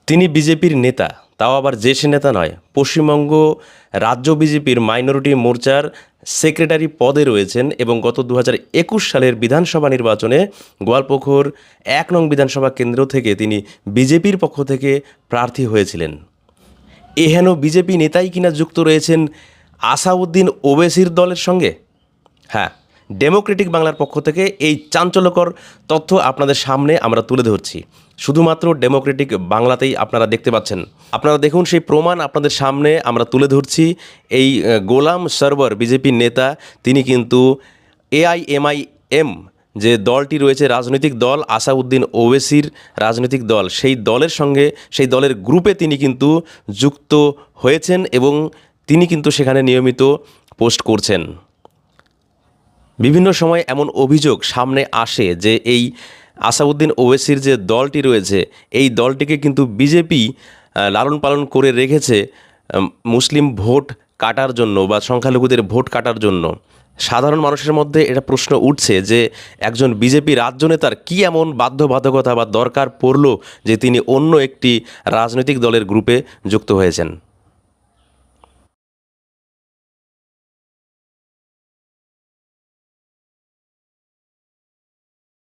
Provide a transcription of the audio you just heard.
তিনি বিজেপির নেতা, তাও আবার যে সে নেতা নয়, পশ্চিমবঙ্গ রাজ্য বিজেপির মাইনরিটি মোর্চার সেক্রেটারি পদে রয়েছেন এবং গত 2021 সালের বিধানসভা নির্বাচনে গোয়ালপুকুর 1 নং বিধানসভা কেন্দ্র থেকে তিনি বিজেপির পক্ষ থেকে প্রার্থী হয়েছিলেন। এহেন বিজেপি নেতাই কিনা যুক্ত রয়েছেন আসাউদ্দিন ওবেসির দলের সঙ্গে। হ্যাঁ, ডেমোক্রেটিক বাংলার পক্ষ থেকে এই চাঞ্চল্যকর তথ্য আপনাদের সামনে আমরা তুলে ধরছি। শুধুমাত্র ডেমোক্রেটিক বাংলাতেই আপনারা দেখতে পাচ্ছেন। আপনারা দেখুন, সেই প্রমাণ আপনাদের সামনে আমরা তুলে ধরছি। এই গোলাম সরওয়ার বিজেপির নেতা, তিনি কিন্তু AIMIM যে দলটি রয়েছে, রাজনৈতিক দল আসাউদ্দিন ওবেসির রাজনৈতিক দল, সেই দলের সঙ্গে, সেই দলের গ্রুপে তিনি কিন্তু যুক্ত হয়েছেন এবং তিনি কিন্তু সেখানে নিয়মিত পোস্ট করছেন। বিভিন্ন সময় এমন অভিযোগ সামনে আসে যে এই আসাউদ্দিন ওবেসির যে দলটি রয়েছে, এই দলটিকে কিন্তু বিজেপি লালন পালন করে রেখেছে মুসলিম ভোট কাটার জন্য বা সংখ্যালঘুদের ভোট কাটার জন্য। সাধারণ মানুষের মধ্যে এটা প্রশ্ন উঠছে যে একজন বিজেপি রাজ্য নেতার কী এমন বাধ্যবাধকতা বা দরকার পড়ল যে তিনি অন্য একটি রাজনৈতিক দলের গ্রুপে যুক্ত হয়েছেন।